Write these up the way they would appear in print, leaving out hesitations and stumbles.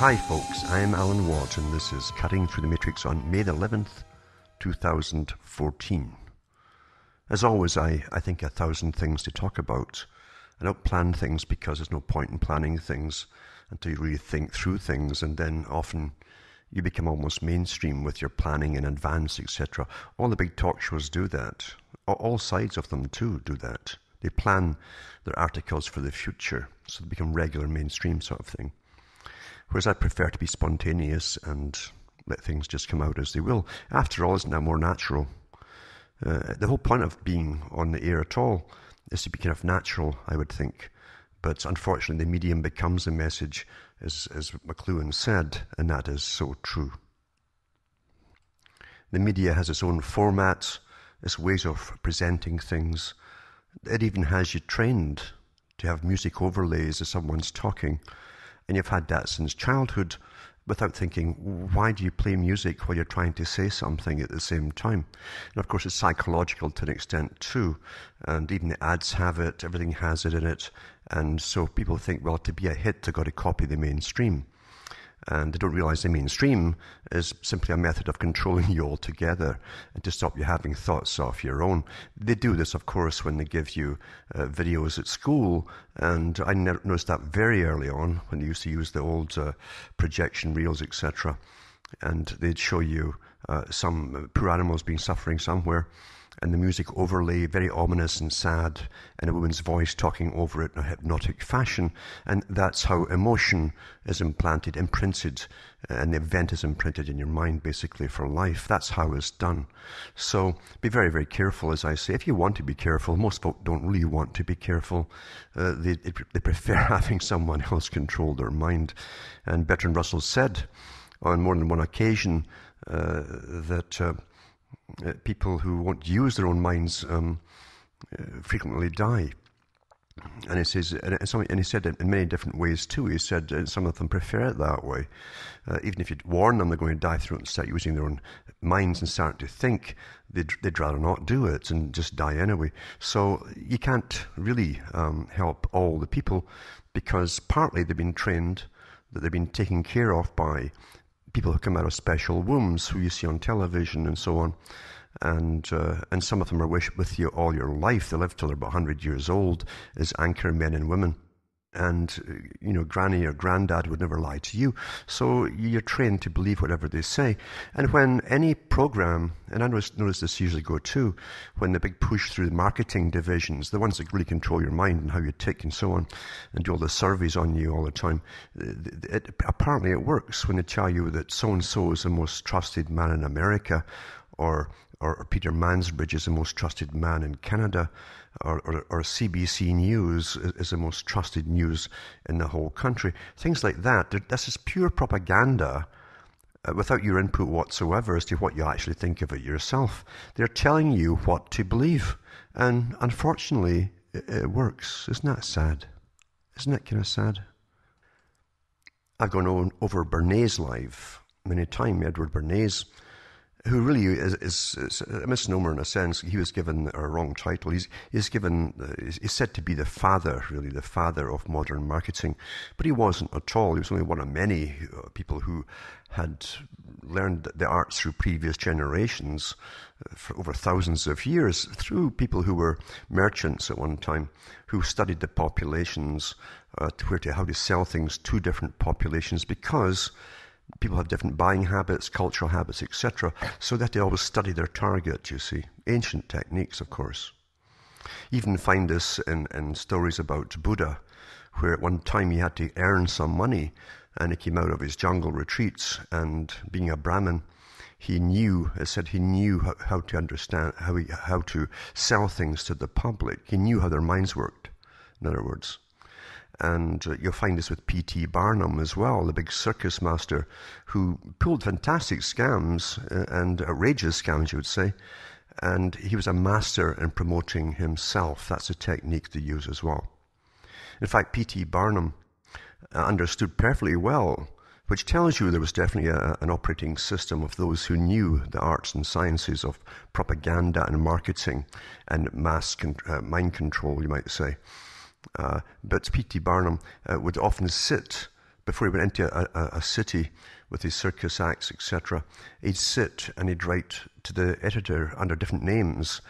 Hi folks, I'm Alan Watt and this is Cutting Through the Matrix on May the 11th, 2014. As always, I think 1,000 things to talk about. I don't plan things because there's no point in planning things until you really think through things, and then often you become almost mainstream with your planning in advance, etc. All the big talk shows do that. All sides of them too do that. They plan their articles for the future, so they become regular mainstream sort of thing. Whereas I prefer to be spontaneous and let things just come out as they will. After all, isn't that more natural? The whole point of being on the air at all is to be kind of natural, I would think. But unfortunately, the medium becomes the message, as McLuhan said, and that is so true. The media has its own format, its ways of presenting things. It even has you trained to have music overlays as someone's talking. And you've had that since childhood without thinking, why do you play music while you're trying to say something at the same time? And of course, it's psychological to an extent too. And even the ads have it, everything has it in it. And so people think, well, to be a hit, they've got to copy the mainstream. And they don't realize the mainstream is simply a method of controlling you altogether and to stop you having thoughts of your own. They do this, of course, when they give you videos at school. And I noticed that very early on when they used to use the old projection reels, etc. And they'd show you some poor animals being suffering somewhere. And the music overlay, very ominous and sad, and a woman's voice talking over it in a hypnotic fashion. And that's how emotion is implanted, imprinted, and the event is imprinted in your mind basically for life. That's how it's done. So be very, very careful, as I say. If you want to be careful, most folk don't really want to be careful. They prefer having someone else control their mind. And Bertrand Russell said on more than one occasion that people who won't use their own minds frequently die. And he says, and he said it in many different ways too. He said some of them prefer it that way. Even if you warn them they're going to die through it and start using their own minds and start to think, they'd rather not do it and just die anyway. So you can't really help all the people, because partly they've been trained, that they've been taken care of by people who come out of special wombs, who you see on television and so on. And some of them are with you all your life. They live till they're about 100 years old as anchor men and women. And, granny or granddad would never lie to you. So you're trained to believe whatever they say. And when any program, and I notice this years ago too, when the big push through the marketing divisions, the ones that really control your mind and how you tick and so on, and do all the surveys on you all the time, apparently it works when they tell you that so-and-so is the most trusted man in America, or Peter Mansbridge is the most trusted man in Canada, or CBC News is the most trusted news in the whole country. Things like that. This is pure propaganda without your input whatsoever as to what you actually think of it yourself. They're telling you what to believe. And unfortunately, it works. Isn't that sad? Isn't that kind of sad? I've gone over Bernays' life many times, Edward Bernays, who really is a misnomer in a sense. He was given a wrong title. He's said to be the father, really, the father of modern marketing. But he wasn't at all. He was only one of many people who had learned the arts through previous generations for over thousands of years, through people who were merchants at one time, who studied the populations, how to sell things to different populations, because people have different buying habits, cultural habits, etc. So that they always study their target, you see. Ancient techniques, of course. You even find this in stories about Buddha, where at one time he had to earn some money, and he came out of his jungle retreats, and being a Brahmin, he knew how to understand, how to sell things to the public. He knew how their minds worked, in other words. And you'll find this with P.T. Barnum as well, the big circus master who pulled fantastic scams and outrageous scams, you would say. And he was a master in promoting himself. That's a technique to use as well. In fact, P.T. Barnum understood perfectly well, which tells you there was definitely an operating system of those who knew the arts and sciences of propaganda and marketing and mind control, you might say. But P.T. Barnum would often sit before he went into a city with his circus acts, etc., he'd sit and he'd write to the editor under different names,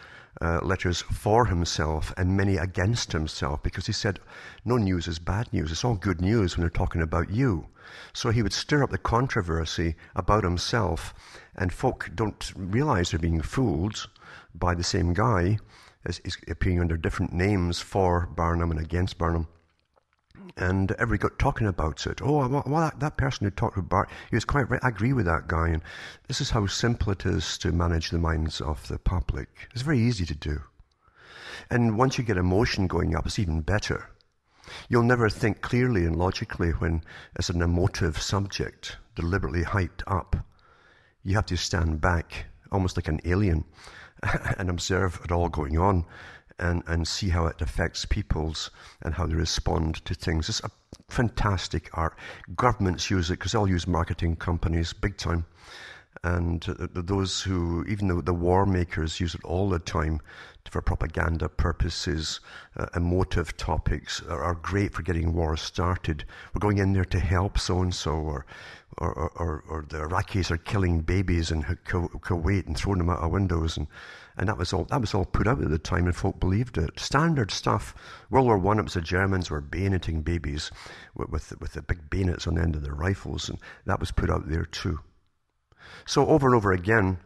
letters for himself and many against himself, because he said no news is bad news. It's all good news when they're talking about you. So he would stir up the controversy about himself, and folk don't realize they're being fooled by the same guy as is appearing under different names for Barnum and against Barnum. And everybody got talking about it. Oh, well, that person who talked about Bart, he was quite right. I agree with that guy. And this is how simple it is to manage the minds of the public. It's very easy to do. And once you get emotion going up, it's even better. You'll never think clearly and logically when it's an emotive subject, deliberately hyped up. You have to stand back, almost like an alien, and observe it all going on. And see how it affects peoples and how they respond to things. It's a fantastic art. Governments use it because they'll use marketing companies big time. And those who, even the war makers, use it all the time for propaganda purposes. Emotive topics are great for getting wars started. We're going in there to help so-and-so, or the Iraqis are killing babies in Kuwait and throwing them out of windows, and that was all put out at the time, and folk believed it. Standard stuff. World War I, it was the Germans were bayoneting babies with the big bayonets on the end of their rifles, and that was put out there too. So over and over again,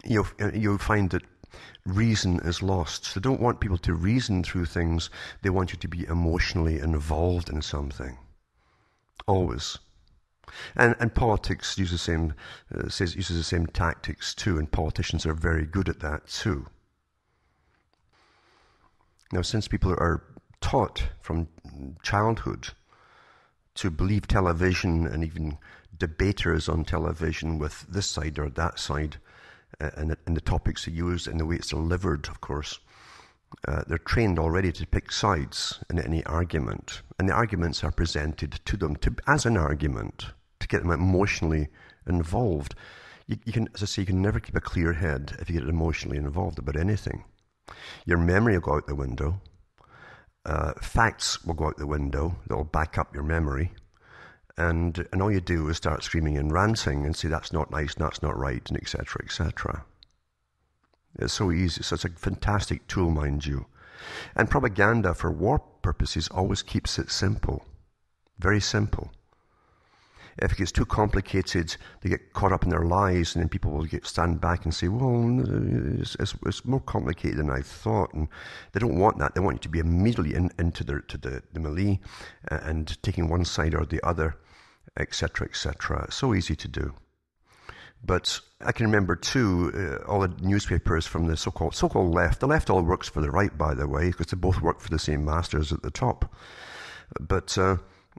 you'll find that reason is lost. They don't want people to reason through things. They want you to be emotionally involved in something. Always. And politics uses the same tactics too, and politicians are very good at that too. Now, since people are taught from childhood to believe television, and even debaters on television with this side or that side, and the topics they use and the way it's delivered, of course, they're trained already to pick sides in any argument, and the arguments are presented to them as an argument to get them emotionally involved. You can, as I say, you can never keep a clear head if you get emotionally involved about anything. Your memory will go out the window. Facts will go out the window. They'll back up your memory. And all you do is start screaming and ranting and say, that's not nice, that's not right, and etc., etc. It's so easy. So it's a fantastic tool, mind you. And propaganda for war purposes always keeps it simple. Very simple. If it gets too complicated, they get caught up in their lies, and then people will stand back and say, well, it's more complicated than I thought. And they don't want that. They want you to be immediately into the melee and taking one side or the other, etc., etc. So easy to do. But I can remember too, all the newspapers from the so-called left. The left all works for the right, by the way, because they both work for the same masters at the top. But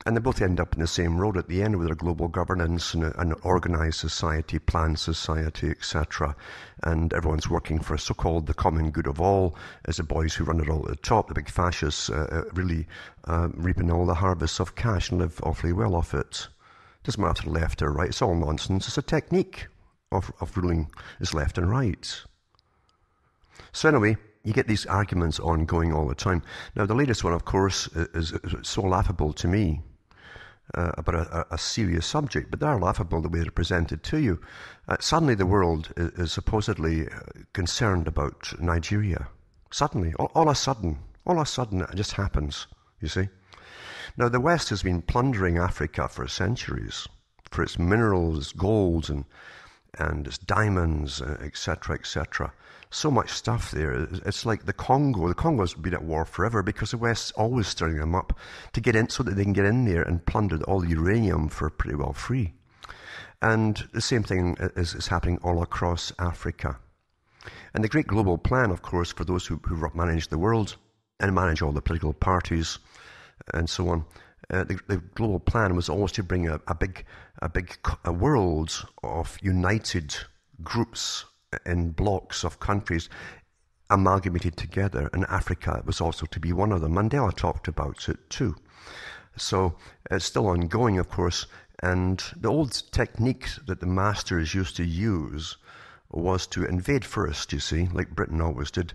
and they both end up in the same road at the end with their global governance and an organized society, planned society, etc. And everyone's working for so-called the common good of all, as the boys who run it all at the top, the big fascists, really reaping all the harvests of cash and live awfully well off it. Doesn't matter left or right, it's all nonsense. It's a technique of ruling is left and right. So anyway, you get these arguments ongoing all the time. Now, the latest one, of course, is so laughable to me about a serious subject, but they're laughable the way they're presented to you. Suddenly, the world is supposedly concerned about Nigeria. Suddenly, all of a sudden, it just happens, you see. Now, the West has been plundering Africa for centuries, for its minerals, gold, and its diamonds, etc., etc. So much stuff there. It's like the Congo. The Congo's been at war forever because the West's always stirring them up to get in so that they can get in there and plunder all the uranium for pretty well free. And the same thing is happening all across Africa. And the great global plan, of course, for those who manage the world and manage all the political parties and so on, the global plan was always to bring a big world of united groups in blocks of countries amalgamated together, and Africa was also to be one of them. Mandela talked about it too. So it's still ongoing, of course, and the old technique that the masters used to use was to invade first, you see, like Britain always did,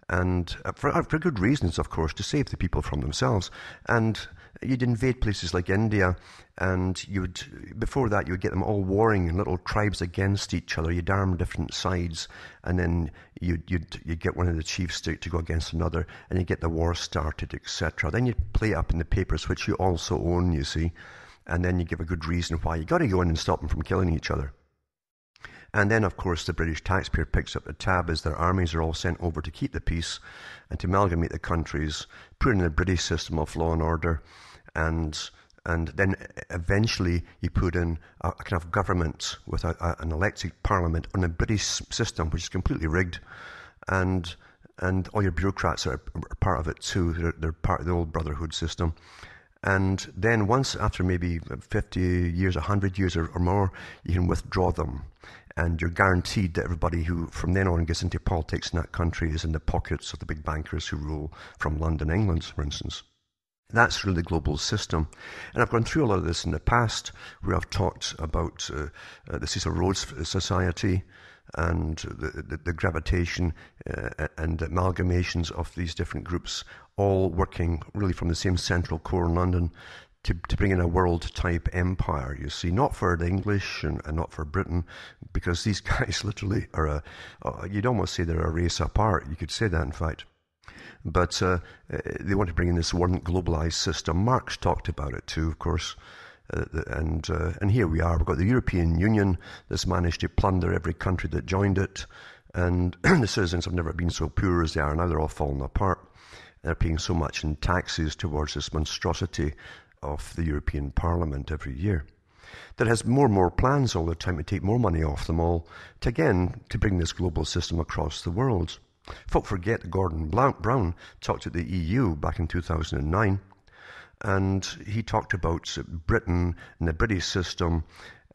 and for good reasons, of course, to save the people from themselves. And You'd invade places like India, and before that, you would get them all warring in little tribes against each other. You'd arm different sides, and then you'd get one of the chiefs to go against another, and you'd get the war started, etc. Then you'd play it up in the papers, which you also own, you see, and then you give a good reason why you got to go in and stop them from killing each other. And then, of course, the British taxpayer picks up the tab as their armies are all sent over to keep the peace and to amalgamate the countries, put in a British system of law and order, and then eventually you put in a kind of government with an elected parliament on a British system, which is completely rigged, and all your bureaucrats are part of it too. They're part of the old brotherhood system. And then once, after maybe 50 years, 100 years or more, you can withdraw them. And you're guaranteed that everybody who from then on gets into politics in that country is in the pockets of the big bankers who rule from London, England, for instance. That's really the global system. And I've gone through a lot of this in the past, where I've talked about the Cecil Rhodes Society and the gravitation and amalgamations of these different groups, all working really from the same central core in London to bring in a world-type empire, you see, not for the English and not for Britain, because these guys literally are you'd almost say they're a race apart. You could say that, in fact. But they want to bring in this one globalized system. Marx talked about it too, of course. And here we are. We've got the European Union that's managed to plunder every country that joined it. And the citizens have never been so poor as they are now. They're all falling apart. They're paying so much in taxes towards this monstrosity of the European Parliament every year that has more and more plans all the time to take more money off them all to bring this global system across the world. Folk forget that Gordon Brown talked at the EU back in 2009, and he talked about Britain and the British system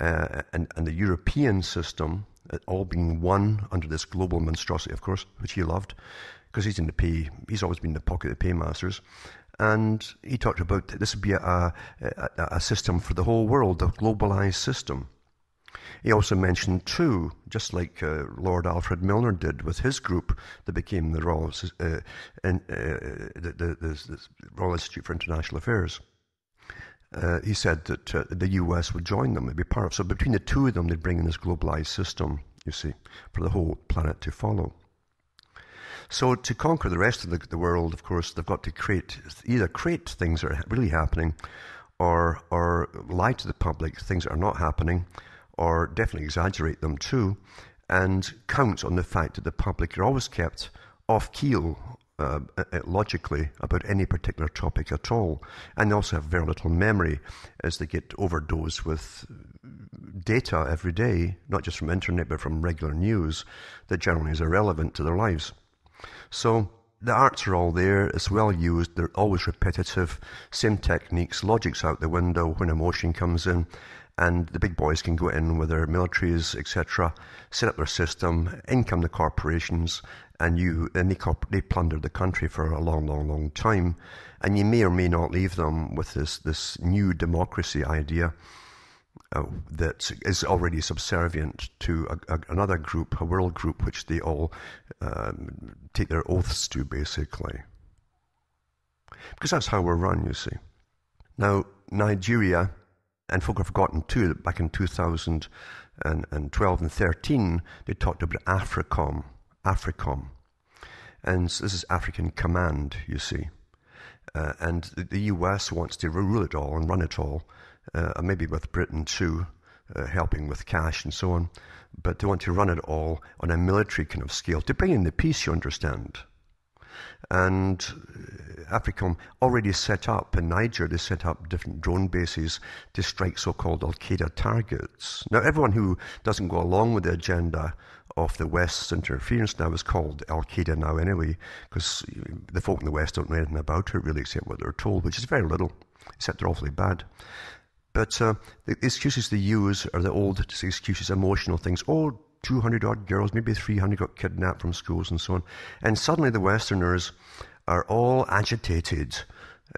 and the European system all being one under this global monstrosity, of course, which he loved, because he's always been in the pocket of the paymasters. And he talked about this would be a system for the whole world, a globalized system. He also mentioned too, just like Lord Alfred Milner did with his group that became the Royal Institute for International Affairs. He said that the US would join them, it'd be part of. So between the two of them, they'd bring in this globalized system, you see, for the whole planet to follow. So to conquer the rest of the world, of course, they've got to either create things that are really happening, or lie to the public things that are not happening, or definitely exaggerate them too, and count on the fact that the public are always kept off keel logically about any particular topic at all, and they also have very little memory as they get overdosed with data every day, not just from internet but from regular news that generally is irrelevant to their lives. So the arts are all there, it's well used, they're always repetitive, same techniques, logic's out the window when emotion comes in, and the big boys can go in with their militaries, etc., set up their system, in come the corporations, and they plunder the country for a long, long, long time, and you may or may not leave them with this new democracy idea that is already subservient to another group, a world group, which they all take their oaths to, basically. Because that's how we're run, you see. Now, Nigeria, and folk have forgotten too that back in 2012 and 13, they talked about AFRICOM. And this is African Command, you see. And the US wants to rule it all and run it all, maybe with Britain too, helping with cash and so on. But they want to run it all on a military kind of scale to bring in the peace, you understand. And AFRICOM already set up in Niger, they set up different drone bases to strike so-called Al-Qaeda targets. Now, everyone who doesn't go along with the agenda of the West's interference now is called Al-Qaeda now anyway, because the folk in the West don't know anything about it really except what they're told, which is very little, except they're awfully bad. But the excuses they use are the old excuses, emotional things. 200-odd girls, maybe 300 got kidnapped from schools and so on. And suddenly the Westerners are all agitated.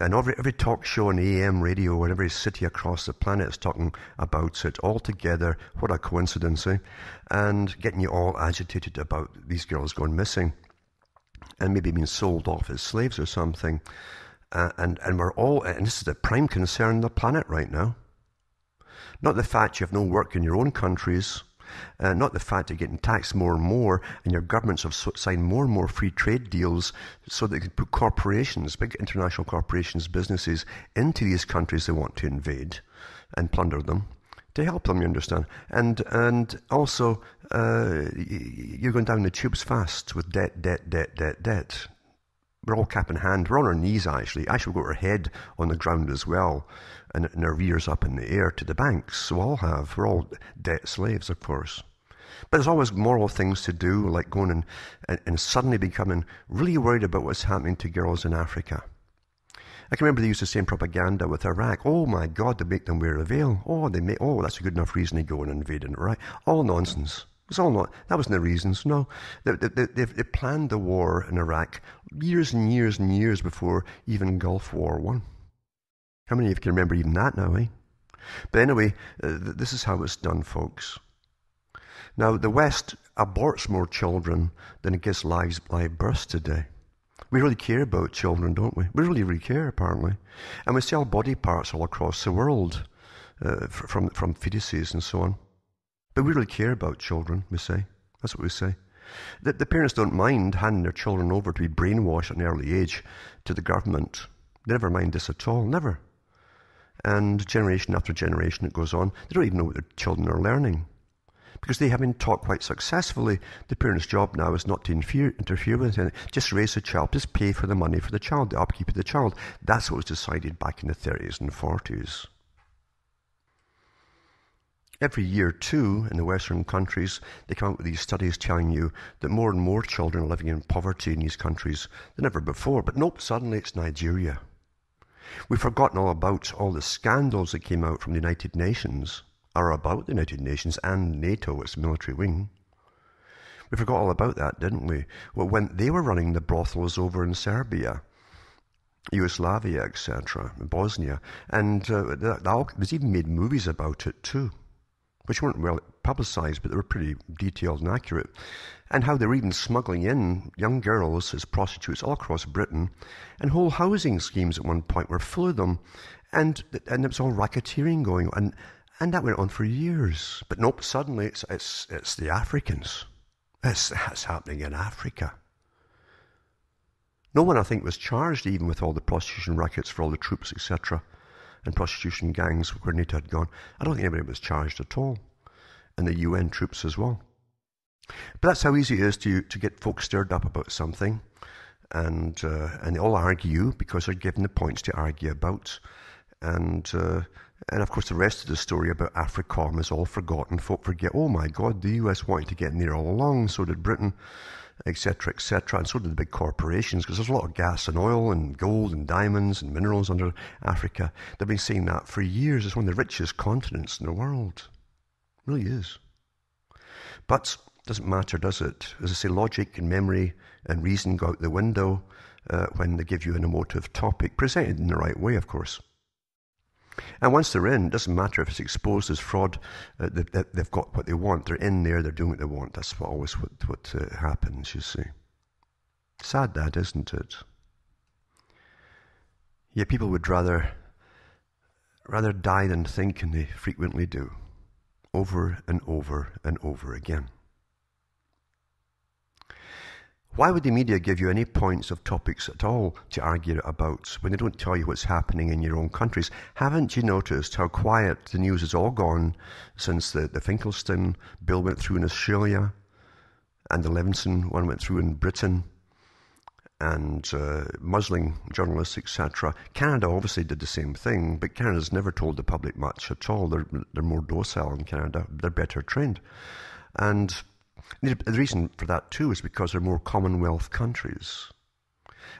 And every talk show on AM radio and every city across the planet is talking about it all together. What a coincidence, eh? And getting you all agitated about these girls going missing and maybe being sold off as slaves or something. And we're all, and this is the prime concern on the planet right now. Not the fact you have no work in your own countries, not the fact you're getting taxed more and more, and your governments have signed more and more free trade deals so they can put corporations, big international corporations, businesses, into these countries they want to invade and plunder them, to help them, you understand. And also, you're going down the tubes fast with debt. We're all cap in hand. We're on our knees, actually. Actually, we've got our head on the ground as well, and our ears up in the air to the banks. So we all have. We're all debt slaves, of course. But there's always moral things to do, like going and suddenly becoming really worried about what's happening to girls in Africa. I can remember they used the same propaganda with Iraq. Oh my God, they make them wear a veil. Oh, that's a good enough reason to go and invade Iraq. All nonsense. It's all not. That wasn't the reasons. No, they planned the war in Iraq years and years and years before even Gulf War I. How many of you can remember even that now, eh? But anyway, this is how it's done, folks. Now, the West aborts more children than it gives live births today. We really care about children, don't we? We really, really care, apparently. And we sell body parts all across the world from fetuses and so on. But we really care about children, we say. That's what we say. The parents don't mind handing their children over to be brainwashed at an early age to the government. They never mind this at all, never. And generation after generation it goes on. They don't even know what their children are learning. Because they have been taught quite successfully, the parent's job now is not to interfere with anything. Just raise the child, just pay for the money for the child, the upkeep of the child. That's what was decided back in the 30s and 40s. Every year, too, in the Western countries, they come out with these studies telling you that more and more children are living in poverty in these countries than ever before. But nope, suddenly it's Nigeria. We've forgotten all about all the scandals that came out from the United Nations, or about the United Nations and NATO, its military wing. We forgot all about that, didn't we? Well, when they were running the brothels over in Serbia, Yugoslavia, etc., Bosnia, and there's even made movies about it too, which weren't well publicized, but they were pretty detailed and accurate, and how they were even smuggling in young girls as prostitutes all across Britain, and whole housing schemes at one point were full of them, and it was all racketeering going on, and that went on for years. But nope, suddenly it's the Africans. It's happening in Africa. No one, I think, was charged even with all the prostitution rackets for all the troops, etc., and prostitution gangs where NATO had gone. I don't think anybody was charged at all, and the UN troops as well. But that's how easy it is to get folks stirred up about something, and they all argue because they're given the points to argue about, and of course the rest of the story about AFRICOM is all forgotten. Folk forget, oh my God, the US wanted to get in there all along, so did Britain, etc., and so did the big corporations, because there's a lot of gas and oil and gold and diamonds and minerals under Africa. They've been saying that for years. It's one of the richest continents in the world. It really is. But it doesn't matter, does it? As I say, logic and memory and reason go out the window when they give you an emotive topic, presented in the right way, of course. And once they're in, it doesn't matter if it's exposed as fraud, they've got what they want. They're in there, they're doing what they want. That's always what happens, you see. Sad that, isn't it? Yeah, people would rather die than think, and they frequently do. Over and over and over again. Why would the media give you any points of topics at all to argue about when they don't tell you what's happening in your own countries? Haven't you noticed how quiet the news has all gone since the Finkelstein bill went through in Australia and the Levinson one went through in Britain and muzzling journalists, etc.? Canada obviously did the same thing, but Canada's never told the public much at all. They're more docile in Canada. They're better trained. And the reason for that too is because they're more Commonwealth countries.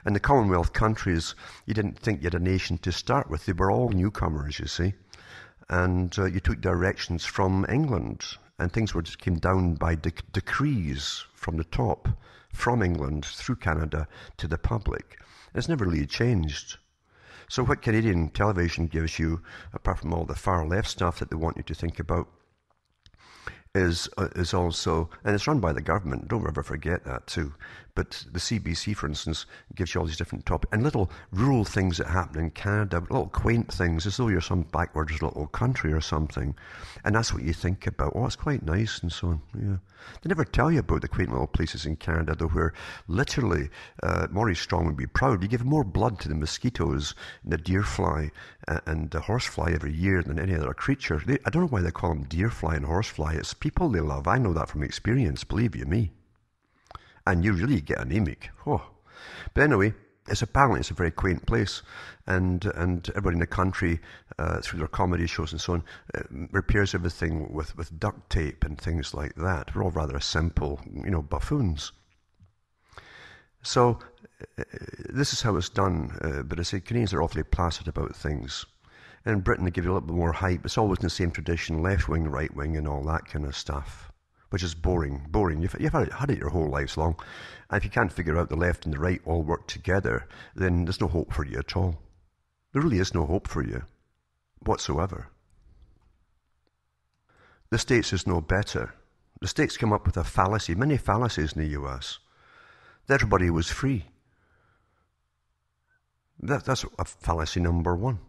And the Commonwealth countries, you didn't think you had a nation to start with. They were all newcomers, you see. And you took directions from England. And things just came down by decrees from the top, from England through Canada to the public. And it's never really changed. So what Canadian television gives you, apart from all the far left stuff that they want you to think about, is also, and it's run by the government, don't ever forget that too, But the CBC, for instance, gives you all these different topics and little rural things that happen in Canada, little quaint things, as though you're some backwards little country or something. And that's what you think about. Oh, it's quite nice and so on. Yeah. They never tell you about the quaint little places in Canada, though, where literally Maurice Strong would be proud. You give more blood to the mosquitoes and the deer fly and the horsefly every year than any other creature. I don't know why they call them deer fly and horsefly. It's people they love. I know that from experience, believe you me. And you really get anemic. Oh. But anyway, apparently it's a very quaint place, and everybody in the country, through their comedy shows and so on, repairs everything with duct tape and things like that. We're all rather simple, buffoons. So this is how it's done. But I say Canadians are awfully placid about things. In Britain, they give you a little bit more hype. It's always in the same tradition, left wing, right wing, and all that kind of stuff. Which is boring. You've had it your whole lives long. And if you can't figure out the left and the right all work together, then there's no hope for you at all. There really is no hope for you whatsoever. The States is no better. The States come up with a fallacy, many fallacies in the US, that everybody was free. That's a fallacy number one.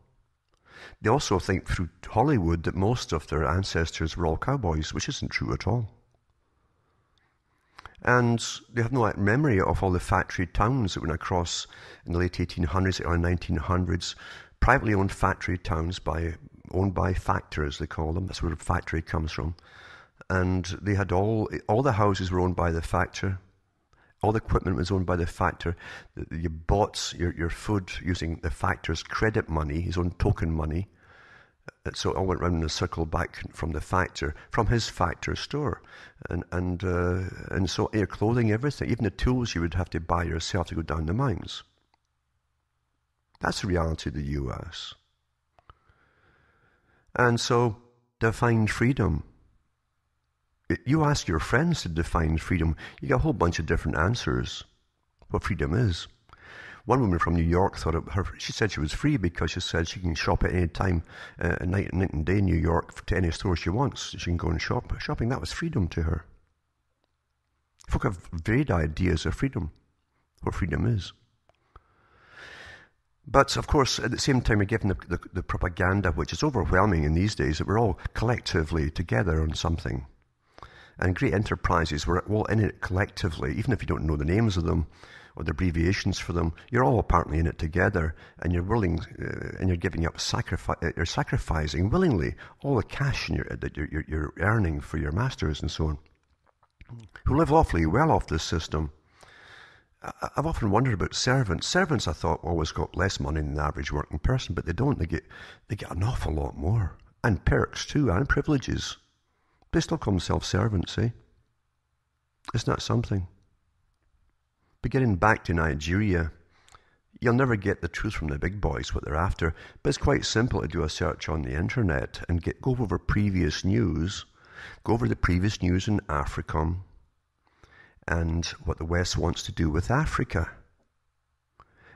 They also think through Hollywood that most of their ancestors were all cowboys, which isn't true at all. And they have no memory of all the factory towns that went across in the late 1800s, early 1900s, privately owned factory towns owned by factors, they call them. That's where the factory comes from. And they had all the houses were owned by the factor. All the equipment was owned by the factor. You bought your food using the factor's credit money, his own token money. So it all went round in a circle back from the factor, from his factor store. And so your clothing, everything, even the tools you would have to buy yourself to go down the mines. That's the reality of the US. And so, define freedom. You ask your friends to define freedom, you get a whole bunch of different answers. What freedom is. One woman from New York she said she was free because she said she can shop at any time, night and day in New York, to any store she wants. She can go and shop. Shopping, that was freedom to her. Folk have varied ideas of freedom, what freedom is. But, of course, at the same time, we're given the propaganda, which is overwhelming in these days, that we're all collectively together on something. And great enterprises, we're all in it collectively, even if you don't know the names of them, or the abbreviations for them, you're all apparently in it together, and you're willing, and you're giving up you're sacrificing willingly all the cash that you're earning for your masters and so on, who live awfully well off this system. I've often wondered about servants. Servants, I thought, always got less money than the average working person, but they don't. They get an awful lot more, and perks too, and privileges. They still call themselves servants, eh? Isn't that something? But getting back to Nigeria, you'll never get the truth from the big boys, what they're after. But it's quite simple to do a search on the internet and go over previous news, go over the previous news in Africa, and what the West wants to do with Africa.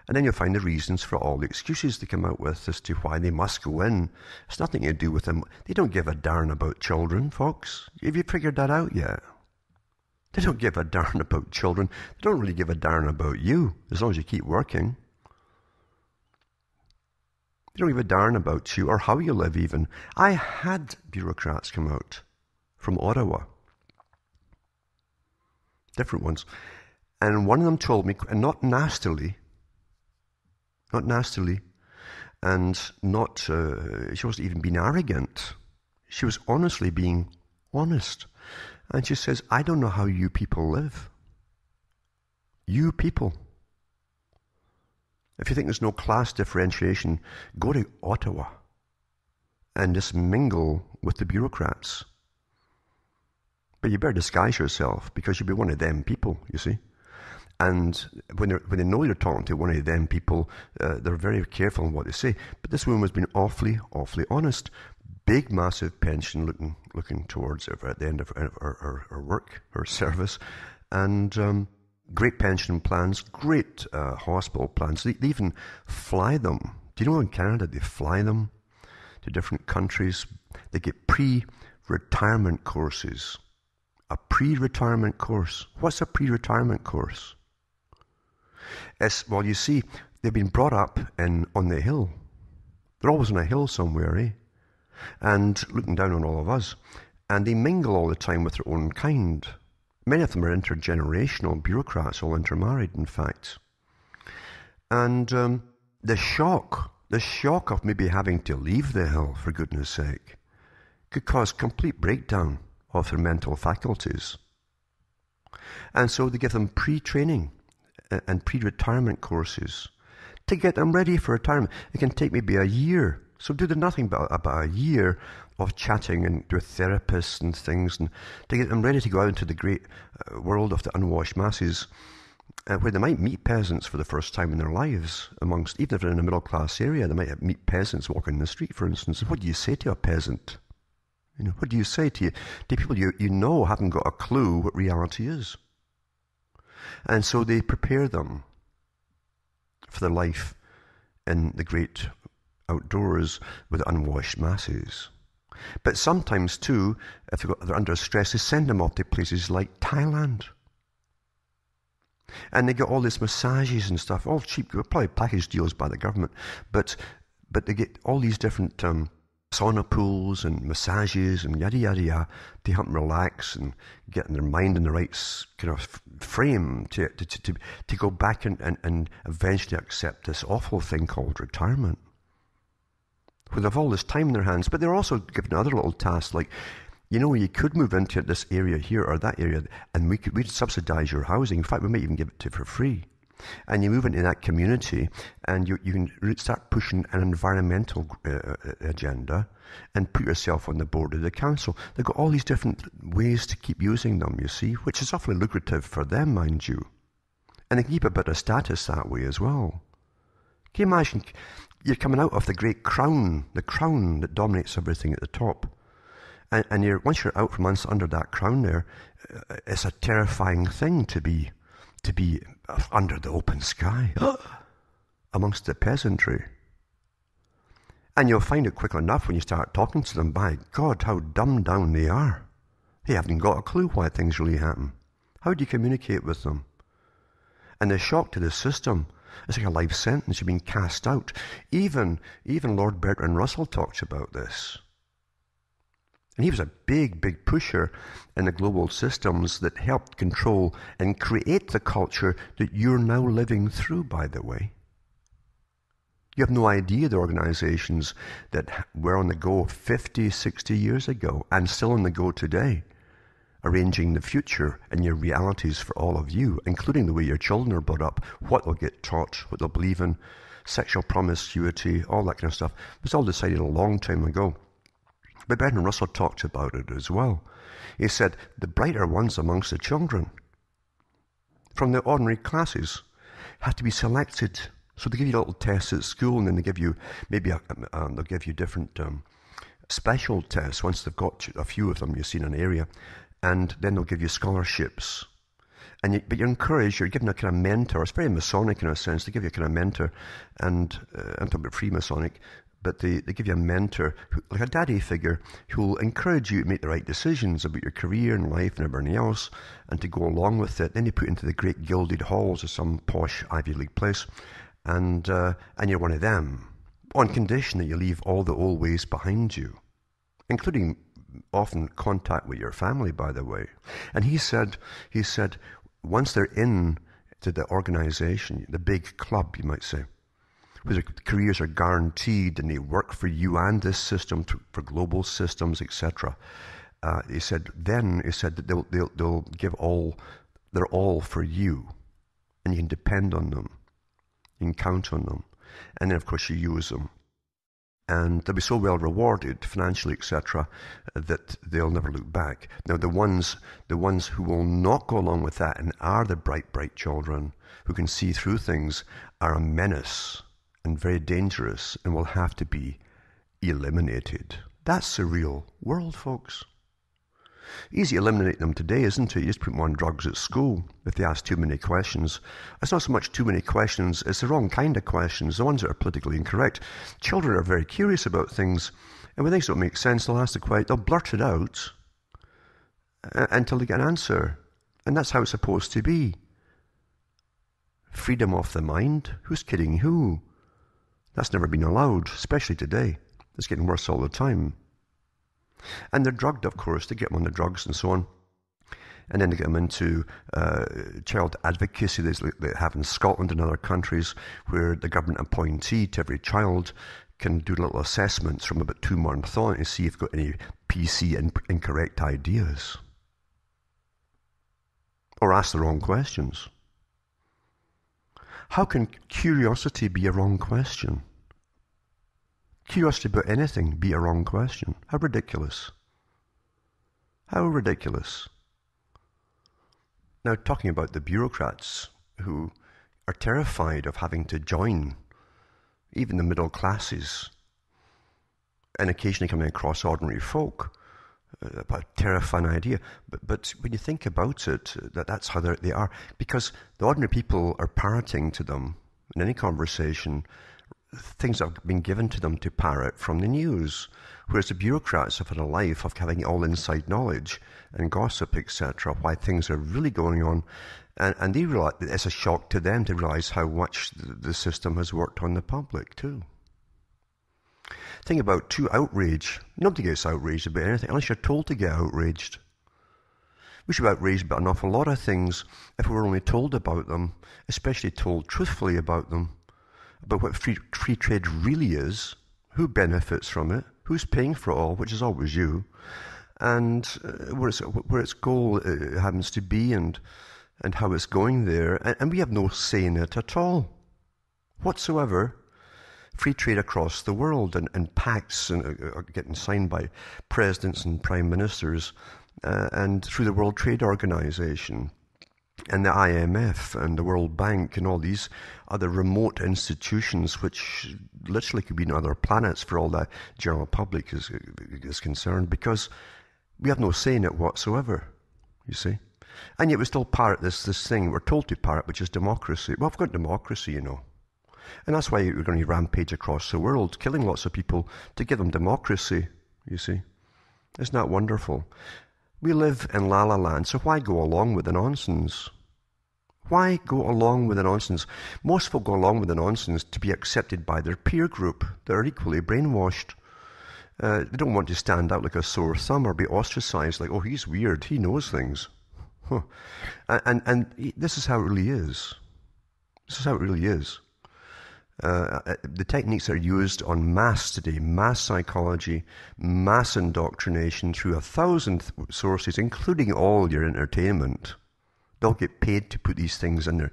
And then you'll find the reasons for all the excuses they come out with as to why they must go in. It's nothing to do with them. They don't give a darn about children, folks. Have you figured that out yet? They don't give a darn about children. They don't really give a darn about you, as long as you keep working. They don't give a darn about you or how you live even. I had bureaucrats come out from Ottawa. Different ones. And one of them told me, and not nastily, and she wasn't even being arrogant. She was honestly being honest. And she says, I don't know how you people live. You people. If you think there's no class differentiation, go to Ottawa and just mingle with the bureaucrats. But you better disguise yourself because you'll be one of them people, you see. And when they know you're talking to one of them people, they're very careful in what they say. But this woman has been awfully, awfully honest. Big, massive pension looking towards her at the end of her work, her service. And great pension plans, great hospital plans. They even fly them. Do you know in Canada they fly them to different countries? They get pre-retirement courses. A pre-retirement course. What's a pre-retirement course? Well, you see, they've been brought up on the hill. They're always on a hill somewhere, eh? And looking down on all of us. And they mingle all the time with their own kind. Many of them are intergenerational bureaucrats, all intermarried, in fact. And the shock of maybe having to leave the hill, for goodness sake, could cause complete breakdown of their mental faculties. And so they give them pre-training and pre-retirement courses to get them ready for retirement. It can take maybe a year. So do nothing but about a year of chatting and with therapists and things, and to get them ready to go out into the great world of the unwashed masses, where they might meet peasants for the first time in their lives. Amongst, even if they're in a middle class area, they might meet peasants walking in the street, for instance. What do you say to a peasant? What do you say to people you know haven't got a clue what reality is? And so they prepare them for their life in the great outdoors with the unwashed masses. But sometimes too, if they're under stress, they send them off to places like Thailand. And they get all these massages and stuff, all cheap, probably package deals by the government, but they get all these different sauna pools and massages and yada yada yada to help them relax and get their mind in the right kind of frame to go back and eventually accept this awful thing called retirement. Where they have all this time in their hands, but they're also given other little tasks like, you could move into this area here or that area, and we'd subsidize your housing. In fact, we might even give it to you for free. And you move into that community, and you can start pushing an environmental agenda and put yourself on the board of the council. They've got all these different ways to keep using them, you see, which is awfully lucrative for them, mind you. And they keep a bit of status that way as well. Can you imagine, you're coming out of the great crown, the crown that dominates everything at the top. And once you're out from under that crown there, it's a terrifying thing to be under the open sky amongst the peasantry. And you'll find it quick enough when you start talking to them, by God, how dumbed down they are. They haven't got a clue why things really happen. How do you communicate with them? And the shock to the system, it's like a life sentence. You've been cast out. Even Lord Bertrand Russell talks about this. And he was a big, big pusher in the global systems that helped control and create the culture that you're now living through, by the way. You have no idea the organizations that were on the go 50, 60 years ago and still on the go today, arranging the future and your realities for all of you, including the way your children are brought up, what they'll get taught, what they'll believe in, sexual promiscuity, all that kind of stuff. It was all decided a long time ago. But Bertrand Russell talked about it as well. He said the brighter ones amongst the children from the ordinary classes have to be selected. So they give you little tests at school, and then they give you maybe they'll give you different special tests once they've got a few of them, you see, in an area, and then they'll give you scholarships. But you're encouraged, you're given a kind of mentor. It's very Masonic in a sense. They give you a kind of mentor, and I'm talking about Freemasonic, but they give you a mentor, like a daddy figure, who will encourage you to make the right decisions about your career and life and everything else, and to go along with it. Then you put into the great gilded halls of some posh Ivy League place, and you're one of them, on condition that you leave all the old ways behind you, including often contact with your family, by the way. And he said, once they're in to the organization, the big club, you might say, where their careers are guaranteed and they work for you and this system, for global systems, etc. He said that they'll give they're all for you, and you can depend on them, you can count on them, and then of course you use them. And they'll be so well rewarded financially, etc., that they'll never look back. Now, the ones who will not go along with that and are the bright, bright children who can see through things are a menace and very dangerous and will have to be eliminated. That's the real world, folks. Easy to eliminate them today, isn't it? You just put them on drugs at school if they ask too many questions. It's not so much too many questions, it's the wrong kind of questions, the ones that are politically incorrect. Children are very curious about things, and when things don't make sense, they'll blurt it out until they get an answer. And that's how it's supposed to be. Freedom of the mind? Who's kidding who? That's never been allowed, especially today. It's getting worse all the time. And they're drugged, of course. They get them on the drugs and so on. And then they get them into child advocacy they have in Scotland and other countries, where the government appointee to every child can do little assessments from about 2 months on to see if they've got any PC incorrect ideas. Or ask the wrong questions. How can curiosity be a wrong question? Curiosity about anything be a wrong question? How ridiculous. How ridiculous. Now, talking about the bureaucrats who are terrified of having to join even the middle classes and occasionally coming across ordinary folk, a terrifying idea. But when you think about it, that's how they are. Because the ordinary people are parroting to them in any conversation things that have been given to them to parrot from the news. Whereas the bureaucrats have had a life of having all inside knowledge and gossip, etc., why things are really going on. And they realize it's a shock to them to realize how much the system has worked on the public too. Think about outrage. Nobody gets outraged about anything unless you're told to get outraged. We should be outraged about an awful lot of things if we were only told about them, especially told truthfully about them, about what free trade really is, who benefits from it, who's paying for it all, which is always you, and where its goal happens to be, and how it's going there. And we have no say in it at all, whatsoever. Free trade across the world, and pacts are getting signed by presidents and prime ministers, and through the World Trade Organization and the IMF and the World Bank and all these other remote institutions which literally could be on other planets for all the general public is concerned, because we have no say in it whatsoever, you see. And yet we still parrot this thing we're told to parrot, which is democracy. Well, we've got democracy, you know. And that's why we're going to rampage across the world, killing lots of people to give them democracy, you see. Isn't that wonderful? We live in La La Land, so why go along with the nonsense? Why go along with the nonsense? Most folk go along with the nonsense to be accepted by their peer group. They're equally brainwashed. They don't want to stand out like a sore thumb or be ostracized like, oh, he's weird, he knows things. Huh. And this is how it really is. This is how it really is. The techniques that are used en masse today, mass psychology, mass indoctrination through 1,000 sources, including all your entertainment. They'll get paid to put these things in there.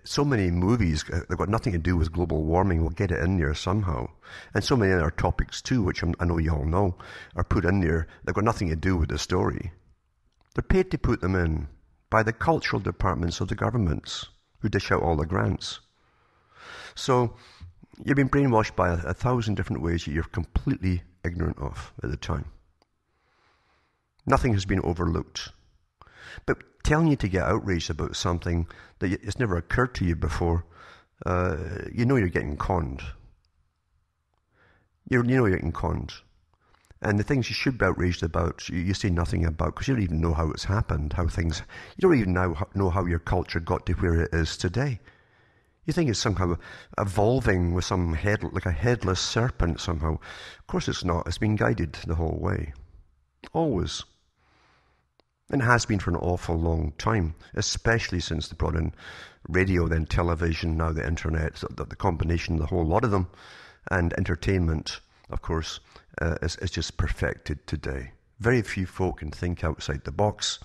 So many movies that have got nothing to do with global warming will get it in there somehow. And so many other topics too, which I know you all know, are put in there. They've got nothing to do with the story. They're paid to put them in by the cultural departments of the governments who dish out all the grants. So you've been brainwashed by 1,000 different ways that you're completely ignorant of at the time. Nothing has been overlooked. But telling you to get outraged about something that it's never occurred to you before, you know you're getting conned. You know you're getting conned. And the things you should be outraged about, you say nothing about, because you don't even know how it's happened, you don't even know how your culture got to where it is today. You think it's somehow evolving with some like a headless serpent somehow. Of course it's not. It's been guided the whole way. Always. And has been for an awful long time, especially since they brought in radio, then television, now the internet, the combination of the whole lot of them, and entertainment, of course, is just perfected today. Very few folk can think outside the box.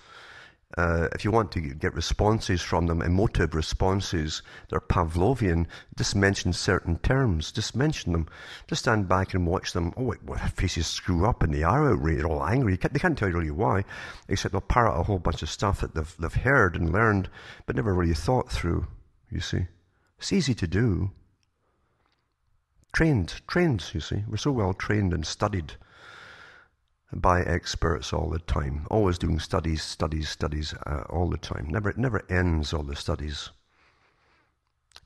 If you want to get responses from them, emotive responses, they're Pavlovian, just mention certain terms, just mention them. Just stand back and watch them. Oh, their faces screw up and they are outraged, they're all angry. They can't tell you really why, except they'll parrot a whole bunch of stuff that they've heard and learned, but never really thought through, you see. It's easy to do. Trained, you see. We're so well trained and studied by experts all the time, always doing studies all the time. Never ends, all the studies.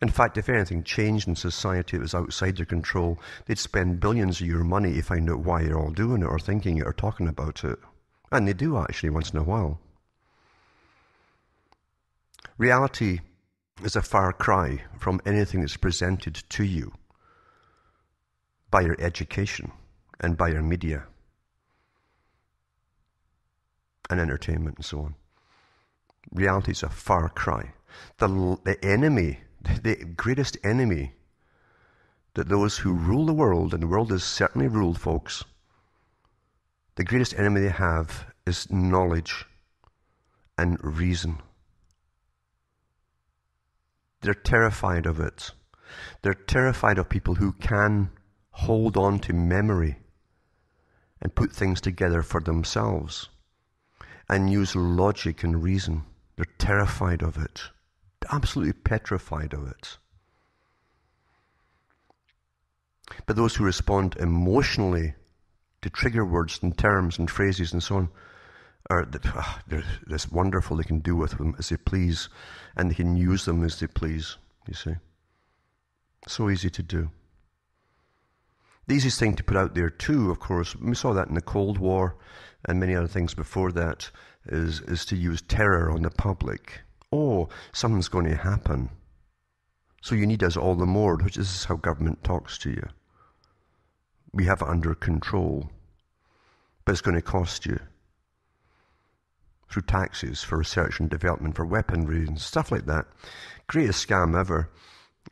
In fact, if anything changed in society that was outside your control, they'd spend billions of your money to find out why you're all doing it or thinking it or talking about it. And they do actually once in a while. Reality is a far cry from anything that's presented to you by your education and by your media and entertainment and so on. Reality is a far cry. The enemy, the greatest enemy that those who rule the world, and the world is certainly ruled, folks, the greatest enemy they have is knowledge and reason. They're terrified of it. They're terrified of people who can hold on to memory and put things together for themselves and use logic and reason. They're terrified of it. Absolutely petrified of it. But those who respond emotionally to trigger words and terms and phrases and so on they're this wonderful. They can do with them as they please, and they can use them as they please, you see. So easy to do. The easiest thing to put out there too, of course, we saw that in the Cold War and many other things before that, is to use terror on the public. Oh, something's going to happen, so you need us all the more, which is how government talks to you. We have it under control, but it's going to cost you through taxes, for research and development, for weaponry and stuff like that. Greatest scam ever,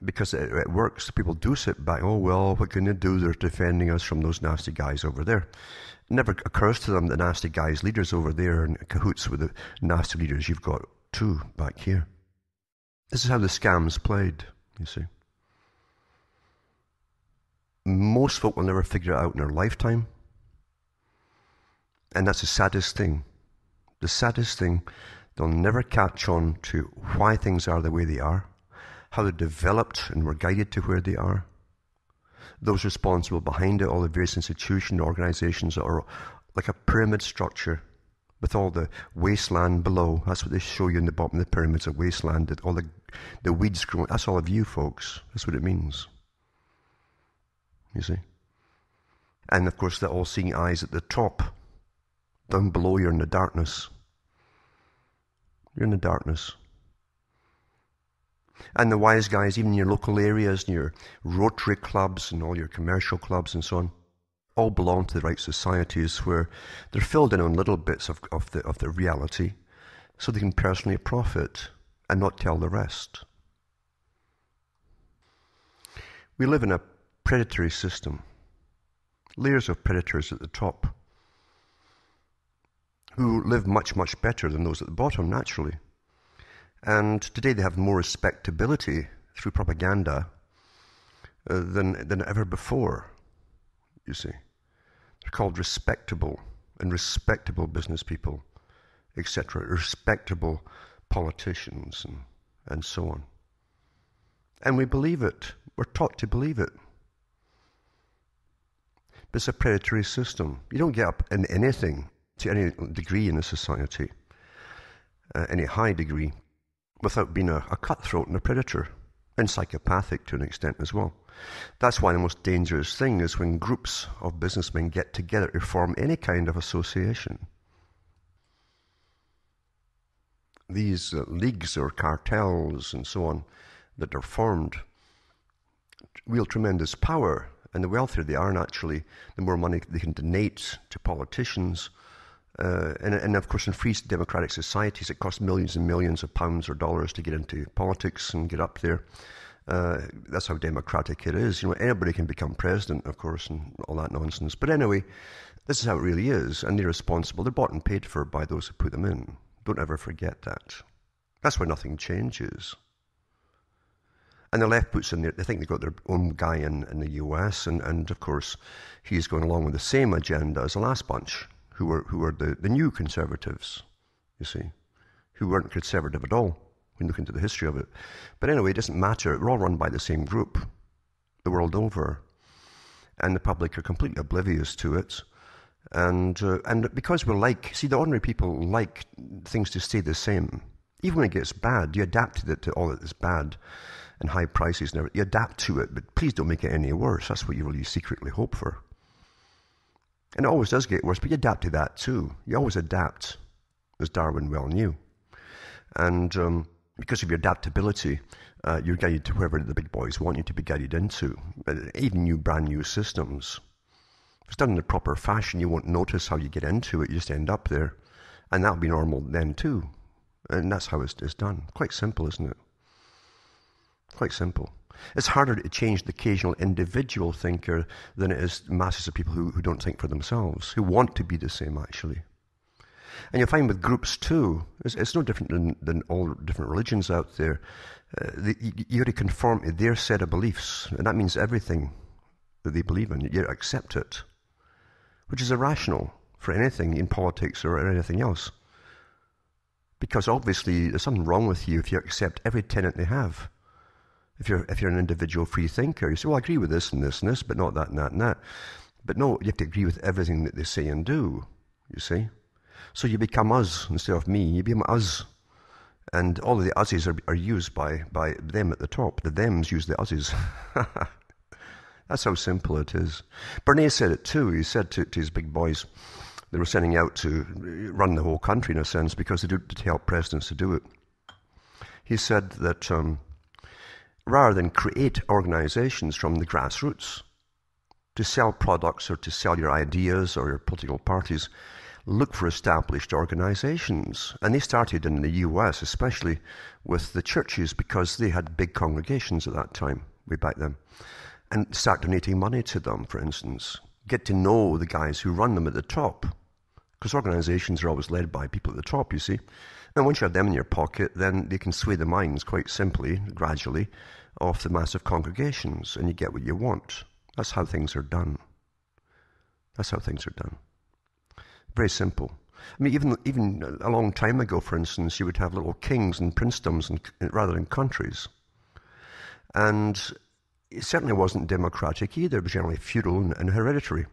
because it works. People do sit back, oh well, what can they do? They're defending us from those nasty guys over there. It never occurs to them that nasty guys, leaders over there, in cahoots with the nasty leaders you've got too back here. This is how the scam's played, you see. Most folk will never figure it out in their lifetime. And that's the saddest thing. The saddest thing, they'll never catch on to why things are the way they are, how they developed and were guided to where they are. Those responsible behind it, all the various institutions, organizations that are like a pyramid structure with all the wasteland below. That's what they show you in the bottom of the pyramids, a wasteland, all the weeds growing. That's all of you folks. That's what it means. You see? And of course, the all-seeing eyes at the top. Down below, you're in the darkness. You're in the darkness. And the wise guys, even in your local areas, and your Rotary clubs and all your commercial clubs and so on, all belong to the right societies where they're filled in on little bits of the reality so they can personally profit and not tell the rest. We live in a predatory system. Layers of predators at the top, who live much, much better than those at the bottom, naturally. And today they have more respectability through propaganda than ever before, you see. They're called respectable business people, etc., respectable politicians and so on. And we believe it. We're taught to believe it. But it's a predatory system. You don't get up in anything to any degree in a society, any high degree, without being a cutthroat and a predator, and psychopathic to an extent as well. That's why the most dangerous thing is when groups of businessmen get together to form any kind of association. These leagues or cartels and so on that are formed wield tremendous power, and the wealthier they are, naturally, the more money they can donate to politicians. And of course, in free democratic societies, it costs millions and millions of pounds or dollars to get into politics and get up there. That's how democratic it is. You know, anybody can become president, of course, and all that nonsense. But anyway, this is how it really is, and they're responsible. They're bought and paid for by those who put them in. Don't ever forget that. That's why nothing changes. And the left puts in there, they think they've got their own guy in the US, and of course, he's going along with the same agenda as the last bunch, who were the new conservatives, you see, who weren't conservative at all when you look into the history of it. But anyway, it doesn't matter. We're all run by the same group the world over, and the public are completely oblivious to it. And because the ordinary people like things to stay the same. Even when it gets bad, you adapt to it, to all that is bad and high prices and everything. You adapt to it, but please don't make it any worse. That's what you really secretly hope for. And it always does get worse, but you adapt to that too. You always adapt, as Darwin well knew. And Because of your adaptability, you're guided to wherever the big boys want you to be guided into. Even brand new systems. If it's done in the proper fashion, you won't notice how you get into it. You just end up there. And that'll be normal then too. And that's how it's done. Quite simple, isn't it? Quite simple. It's harder to change the occasional individual thinker than it is masses of people who don't think for themselves, who want to be the same, actually. And you'll find with groups too, it's no different than all different religions out there. You have to conform to their set of beliefs, and that means everything that they believe in. You accept it, which is irrational for anything in politics or anything else. Because obviously there's something wrong with you if you accept every tenet they have. If you're an individual free thinker, you say, well, I agree with this and this and this, but not that and that and that. But no, you have to agree with everything that they say and do, you see. So you become us instead of me. You become us. And all of the uses are used by them at the top. The thems use the uses. That's how simple it is. Bernays said it too. He said to his big boys, they were sending out to run the whole country in a sense because they did to help presidents to do it. He said that rather than create organizations from the grassroots to sell products or to sell your ideas or your political parties, look for established organizations. And they started in the US, especially with the churches, because they had big congregations at that time, way back then. And start donating money to them, for instance. Get to know the guys who run them at the top. Because organizations are always led by people at the top, you see. And once you have them in your pocket, then they can sway the minds quite simply, gradually, of the massive congregations, and you get what you want. That's how things are done. That's how things are done. Very simple. I mean, even a long time ago, for instance, you would have little kings and princedoms rather than countries. And it certainly wasn't democratic either. It was generally feudal and hereditary.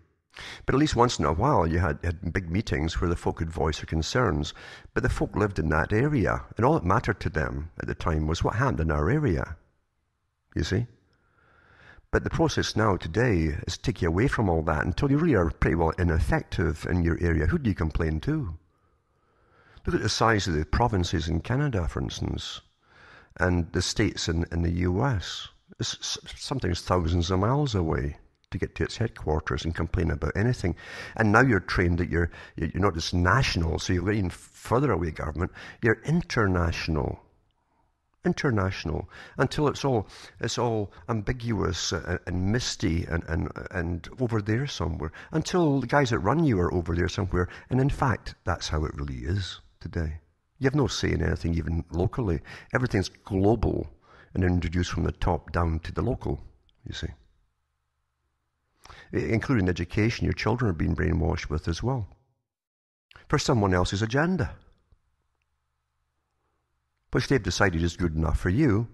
But at least once in a while, you had big meetings where the folk could voice their concerns. But the folk lived in that area, and all that mattered to them at the time was what happened in our area. You see? But the process now, today, is to take you away from all that until you really are pretty well ineffective in your area. Who do you complain to? Look at the size of the provinces in Canada, for instance, and the states in the US. It's sometimes thousands of miles away to get to its headquarters and complain about anything. And now you're trained that you're not just national, so you're getting further away government, you're international. International, until it's all ambiguous and misty and over there somewhere, until the guys that run you are over there somewhere. And in fact, that's how it really is today. You have no say in anything, even locally. Everything's global and introduced from the top down to the local, you see. Including education, your children are being brainwashed with as well. For someone else's agenda, which they've decided is good enough for you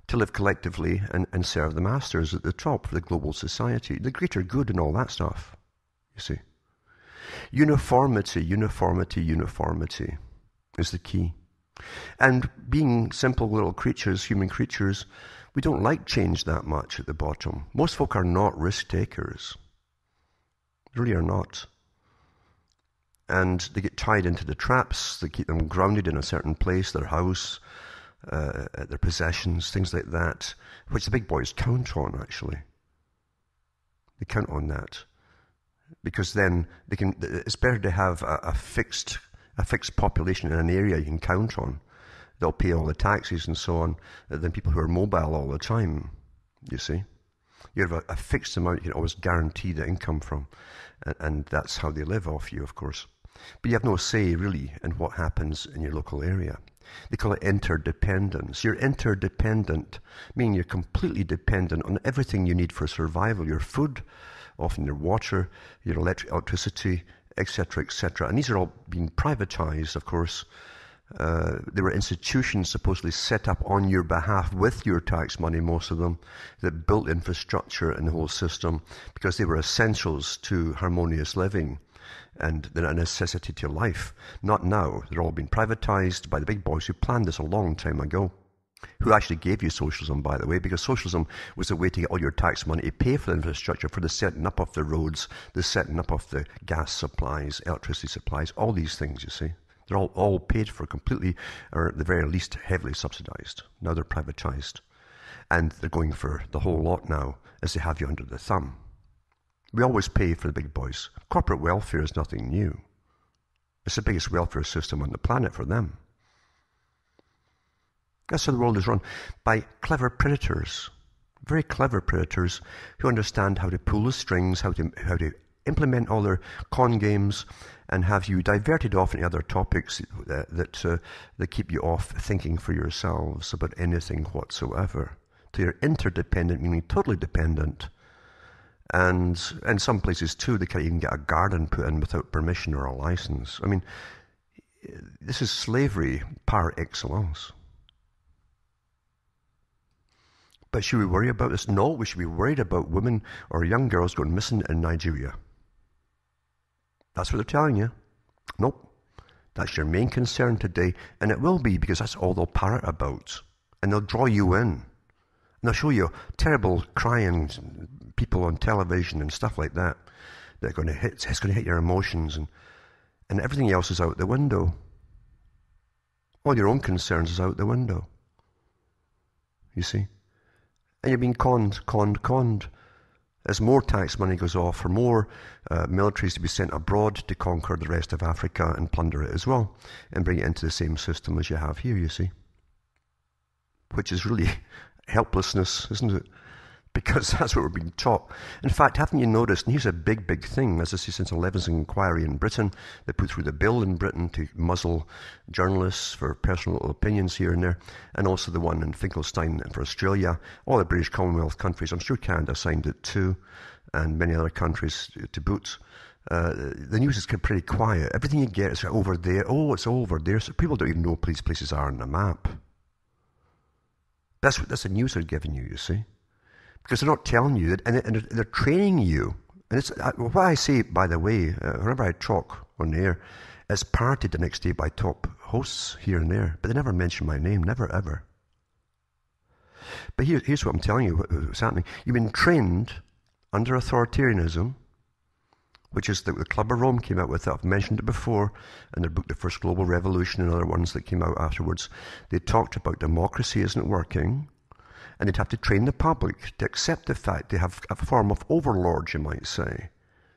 to live collectively and serve the masters at the top of the global society, the greater good and all that stuff, you see. Uniformity, uniformity, uniformity is the key. And being simple little creatures, human creatures, we don't like change that much at the bottom. Most folk are not risk takers. They really are not. And they get tied into the traps that keep them grounded in a certain place, their house, their possessions, things like that, which the big boys count on, actually. They count on that. Because then it's better to have a fixed population in an area you can count on. They'll pay all the taxes and so on, than people who are mobile all the time, you see. You have a fixed amount you can always guarantee the income from, and that's how they live off you, of course. But you have no say, really, in what happens in your local area. They call it interdependence. You're interdependent, meaning you're completely dependent on everything you need for survival. Your food, often your water, your electricity, etc., etc. And these are all being privatized, of course. There were institutions supposedly set up on your behalf with your tax money, most of them, that built infrastructure in the whole system because they were essentials to harmonious living and they're a necessity to life. Not now. They're all being privatized by the big boys who planned this a long time ago, who actually gave you socialism, by the way, because socialism was a way to get all your tax money to pay for the infrastructure, for the setting up of the roads, the setting up of the gas supplies, electricity supplies, all these things, you see. They're all paid for completely, or at the very least heavily subsidised. Now they're privatised. And they're going for the whole lot now, as they have you under the thumb. We always pay for the big boys. Corporate welfare is nothing new. It's the biggest welfare system on the planet for them. That's how the world is run, by clever predators. Very clever predators who understand how to pull the strings, how to implement all their con games, and have you diverted off into other topics that keep you off thinking for yourselves about anything whatsoever. So you're interdependent, meaning totally dependent. And in some places too, they can't even get a garden put in without permission or a license. I mean, this is slavery par excellence. But should we worry about this? No, we should be worried about women or young girls going missing in Nigeria. That's what they're telling you. Nope. That's your main concern today, and it will be, because that's all they'll parrot about. And they'll draw you in. And they'll show you terrible crying people on television and stuff like that. It's going to hit your emotions, and everything else is out the window. All your own concerns is out the window. You see? And you're being conned. As more tax money goes off, for more militaries to be sent abroad to conquer the rest of Africa and plunder it as well, and bring it into the same system as you have here, you see. Which is really helplessness, isn't it? Because that's what we're being taught. In fact, haven't you noticed, and here's a big, big thing, as I say, since Levin's inquiry in Britain, they put through the bill in Britain to muzzle journalists for personal opinions here and there, and also the one in Finkelstein for Australia, all the British Commonwealth countries, I'm sure Canada signed it too, and many other countries to boot. The news is pretty quiet. Everything you get is over there. Oh, it's over there. So people don't even know these places are on the map. That's the news they're giving you see. Because they're not telling you, and they're training you. And it's what I say, by the way, whenever I talk on the air, it's parroted the next day by top hosts here and there. But they never mention my name, never ever. But here's what I'm telling you, what's happening. You've been trained under authoritarianism, which is the Club of Rome came out with it. I've mentioned it before in their book, The First Global Revolution, and other ones that came out afterwards. They talked about democracy isn't working. And they'd have to train the public to accept the fact they have a form of overlords, you might say.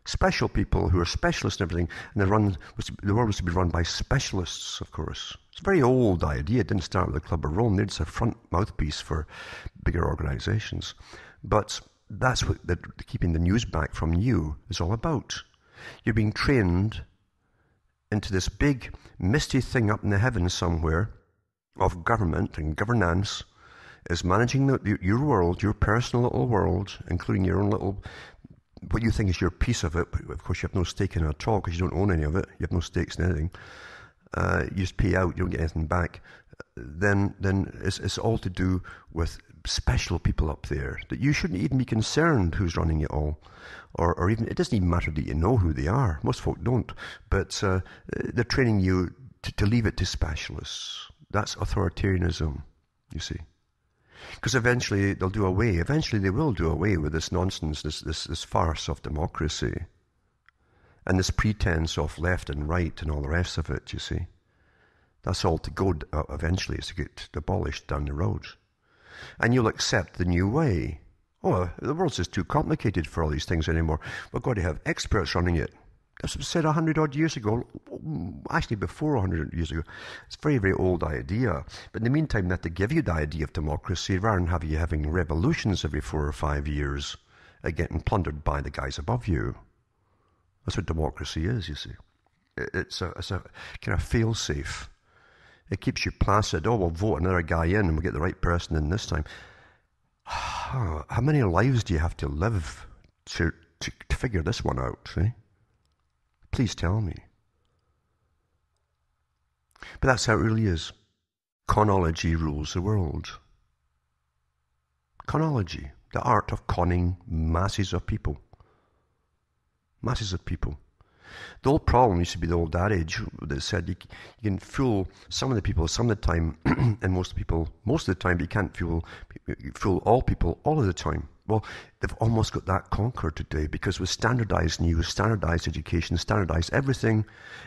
Special people who are specialists and everything, and the world was to be run by specialists, of course. It's a very old idea. It didn't start with the Club of Rome. They're just a front mouthpiece for bigger organizations. But that's what keeping the news back from you is all about. You're being trained into this big, misty thing up in the heavens somewhere of government and governance, is managing your world, your personal little world, including your own little, what you think is your piece of it. But of course, you have no stake in it at all because you don't own any of it. You have no stakes in anything. You just pay out. You don't get anything back. Then it's all to do with special people up there that you shouldn't even be concerned who's running it all, or even it doesn't even matter that you know who they are. Most folk don't, but they're training you to leave it to specialists. That's authoritarianism, you see. Because eventually they will do away with this nonsense, this farce of democracy, and this pretense of left and right and all the rest of it, you see. That's all to go eventually, is to get abolished down the road. And you'll accept the new way. Oh, the world's just too complicated for all these things anymore. We've got to have experts running it. That's what was said 100-odd years ago, actually before 100 years ago. It's a very, very old idea. But in the meantime, they have to give you the idea of democracy rather than have you having revolutions every 4 or 5 years, getting plundered by the guys above you. That's what democracy is, you see. It's a kind of fail-safe. It keeps you placid. Oh, we'll vote another guy in and we'll get the right person in this time. How many lives do you have to live to figure this one out, see? Please tell me. But that's how it really is. Conology rules the world. Conology, the art of conning masses of people. Masses of people. The old problem used to be the old adage that said you can fool some of the people some of the time, and most of the time, but you can't fool all people all of the time. Well, they've almost got that conquered today because with standardized news, standardized education, standardized everything,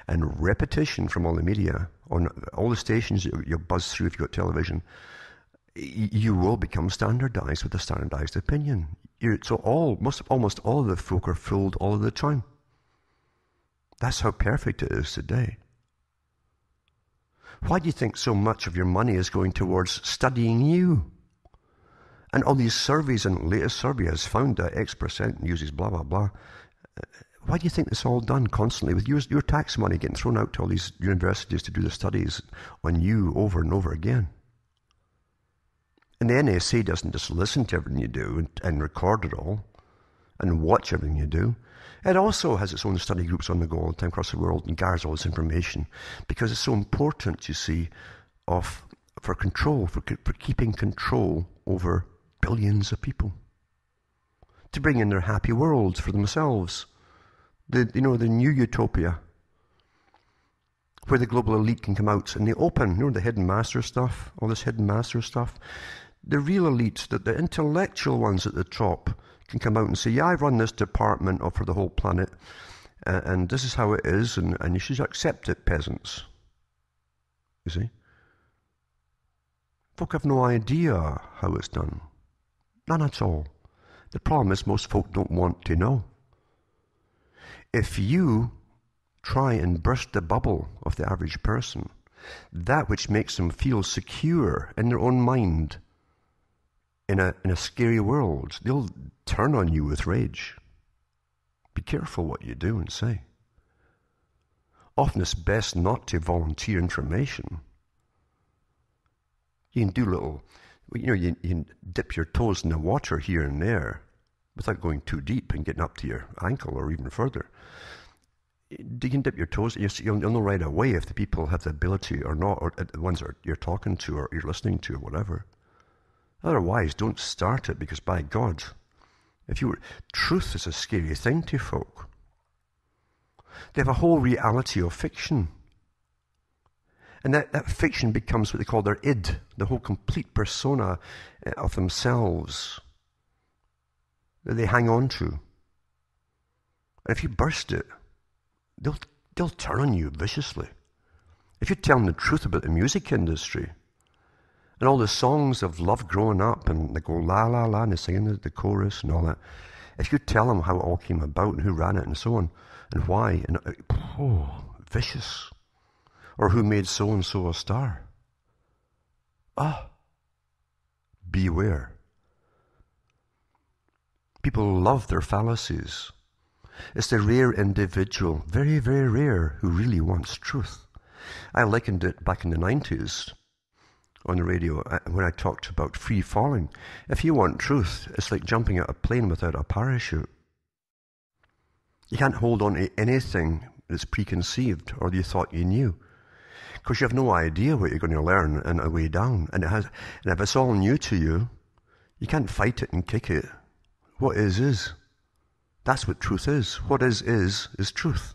and repetition from all the media on all the stations you buzz through if you've got television, you will become standardized with a standardized opinion. So almost all of the folk are fooled all of the time. That's how perfect it is today. Why do you think so much of your money is going towards studying you? And all these surveys, and latest survey has found that X% uses blah, blah, blah. Why do you think it's all done constantly with your tax money getting thrown out to all these universities to do the studies on you over and over again? And the NSA doesn't just listen to everything you do and record it all and watch everything you do. It also has its own study groups on the go all the time across the world and gathers all this information because it's so important, you see, for control, for keeping control over billions of people, to bring in their happy worlds for themselves, the new utopia, where the global elite can come out in the open, the hidden master stuff, all this hidden master stuff. The real elite, the intellectual ones at the top, can come out and say, yeah, I run this department for the whole planet, and this is how it is, and you should accept it, peasants. You see? Folk have no idea how it's done. None at all. The problem is most folk don't want to know. If you try and burst the bubble of the average person, that which makes them feel secure in their own mind, in a scary world, they'll turn on you with rage. Be careful what you do and say. Often it's best not to volunteer information. You can do little, you can dip your toes in the water here and there without going too deep and getting up to your ankle or even further. You can dip your toes, you'll know right away if the people have the ability or not, or the ones that you're talking to or you're listening to or whatever. Otherwise, don't start it because, by God, truth is a scary thing to folk. They have a whole reality of fiction. And that fiction becomes what they call their id, the whole complete persona of themselves that they hang on to. And if you burst it, they'll turn on you viciously. If you tell them the truth about the music industry, and all the songs of love growing up, and they go la la la, and they're singing the chorus and all that. If you tell them how it all came about and who ran it and so on, and why, and vicious. Or who made so and so a star. Beware. People love their fallacies. It's the rare individual, very, very rare, who really wants truth. I likened it back in the 90s. On the radio when I talked about free falling. If you want truth, it's like jumping out of a plane without a parachute. You can't hold on to anything that's preconceived or you thought you knew, because you have no idea what you're going to learn on a way down. And if it's all new to you, you can't fight it and kick it. What is. That's what truth is. What is truth.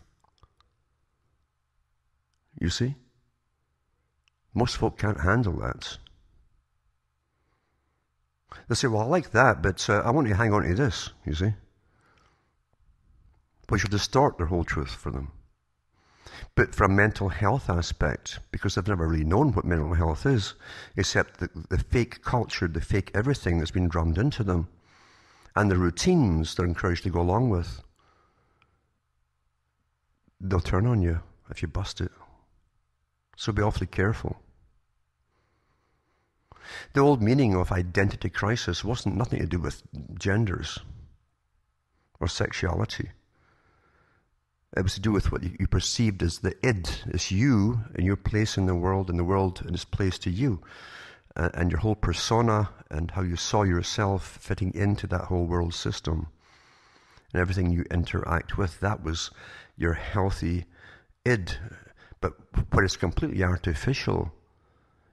You see? Most folk can't handle that. They say, well, I like that, but I want to hang on to this, you see. Which will distort their whole truth for them. But from a mental health aspect, because they've never really known what mental health is, except the fake culture, the fake everything that's been drummed into them, and the routines they're encouraged to go along with, they'll turn on you if you bust it. So be awfully careful. The old meaning of identity crisis wasn't nothing to do with genders or sexuality. It was to do with what you perceived as the id, as you and your place in the world, and the world in its place to you, and your whole persona and how you saw yourself fitting into that whole world system and everything you interact with. That was your healthy id. But when it's completely artificial,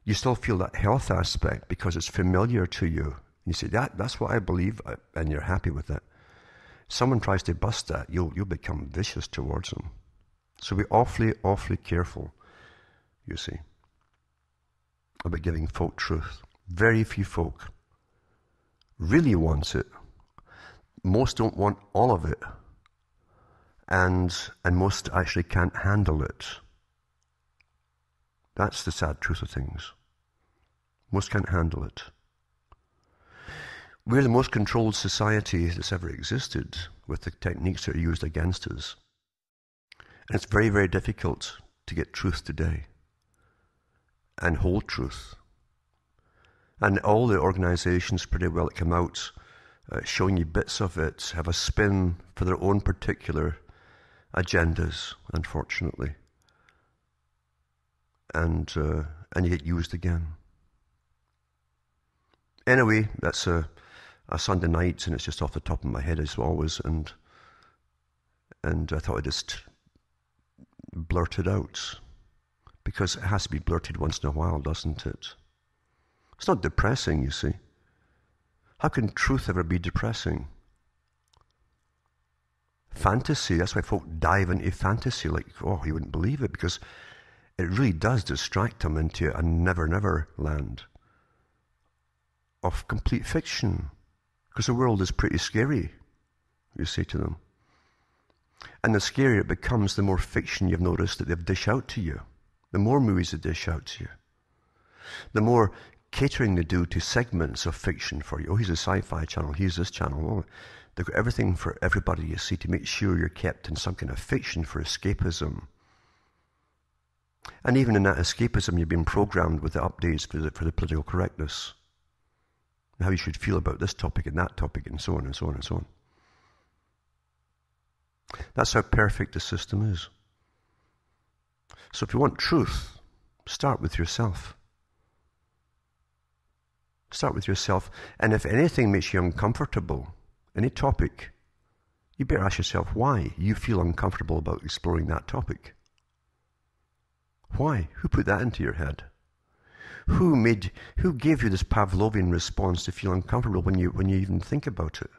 you still feel that health aspect because it's familiar to you. You say, that's what I believe, and you're happy with it. Someone tries to bust that, you'll become vicious towards them. So be awfully, awfully careful, you see, about giving folk truth. Very few folk really wants it most don't want all of it. And most actually can't handle it. That's the sad truth of things. Most can't handle it. We're the most controlled society that's ever existed with the techniques that are used against us. And it's very, very difficult to get truth today and hold truth. And all the organizations pretty well that come out showing you bits of it have a spin for their own particular agendas, unfortunately. And you get used again. Anyway, that's a Sunday night, and it's just off the top of my head as always, and I thought I'd just blurt it out, because it has to be blurted once in a while, doesn't it? It's not depressing, you see. How can truth ever be depressing? Fantasy, that's why folk dive into fantasy like, oh, you wouldn't believe it, because it really does distract them into a never land of complete fiction. Because the world is pretty scary, you say to them. And the scarier it becomes, the more fiction you've noticed that they've dished out to you. The more movies they dish out to you. The more catering they do to segments of fiction for you. Oh, here's a sci-fi channel, here's this channel. Oh, they've got everything for everybody, you see, to make sure you're kept in some kind of fiction for escapism. And even in that escapism, you've been programmed with the updates for the political correctness. How you should feel about this topic and that topic and so on and so on and so on. That's how perfect the system is. So if you want truth, start with yourself. Start with yourself. And if anything makes you uncomfortable, any topic, you better ask yourself why you feel uncomfortable about exploring that topic. Why? Who put that into your head? Who gave you this Pavlovian response to feel uncomfortable when you even think about it?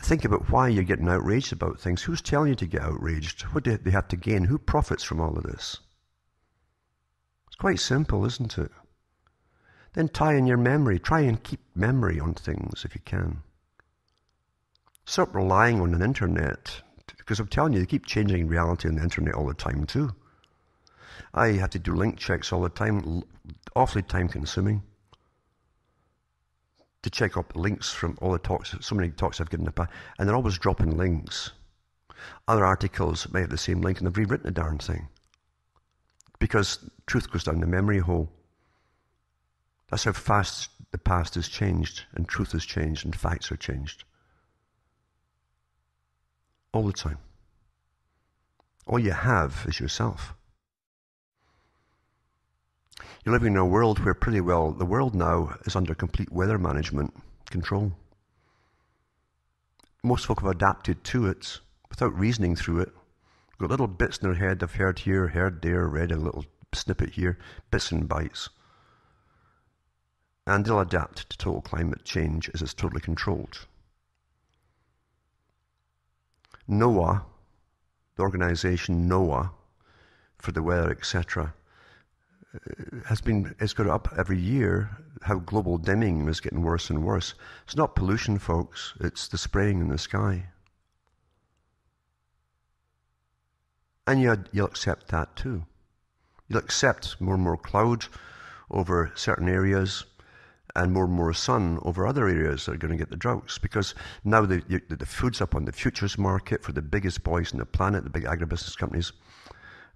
Think about why you're getting outraged about things. Who's telling you to get outraged? What do they have to gain? Who profits from all of this? It's quite simple, isn't it? Then tie in your memory. Try and keep memory on things if you can. Stop relying on the internet. Because I'm telling you, they keep changing reality on the internet all the time too. I have to do link checks all the time, awfully time consuming, to check up links from all the talks, so many talks I've given in the past, and they're always dropping links. Other articles may have the same link and they've rewritten the darn thing. Because truth goes down the memory hole. That's how fast the past has changed, and truth has changed, and facts are changed. All the time. All you have is yourself. You're living in a world where pretty well the world now is under complete weather management control. Most folk have adapted to it without reasoning through it. Got little bits in their head they've heard here, heard there, read a little snippet here, bits and bytes. And they'll adapt to total climate change as it's totally controlled. NOAA, the organization NOAA, for the weather, etc., it's got up every year how global dimming is getting worse and worse. It's not pollution, folks. It's the spraying in the sky. And you'll accept that too. You'll accept more and more cloud over certain areas and more sun over other areas that are going to get the droughts. Because now the food's up on the futures market for the biggest boys on the planet, the big agribusiness companies.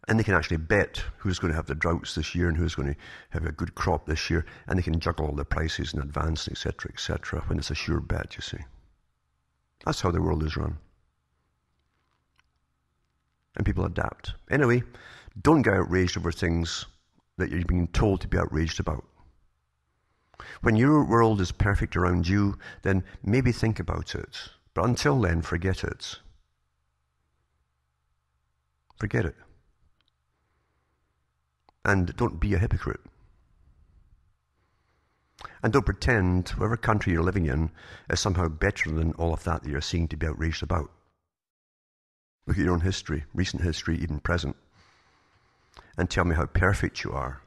And they can actually bet who's going to have the droughts this year and who's going to have a good crop this year. And they can juggle all the prices in advance, etc., when it's a sure bet, you see. That's how the world is run. And people adapt. Anyway, don't get outraged over things that you're being told to be outraged about. When your world is perfect around you, then maybe think about it. But until then, forget it. Forget it. And don't be a hypocrite. And don't pretend whatever country you're living in is somehow better than all of that you're seeing to be outraged about. Look at your own history, recent history, even present, and tell me how perfect you are.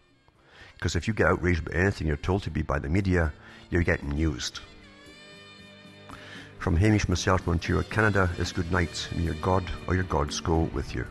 Because if you get outraged about anything you're told to be by the media, you're getting used. From Hamish, myself, Montreal, Canada, is good night, and your God or your gods go with you.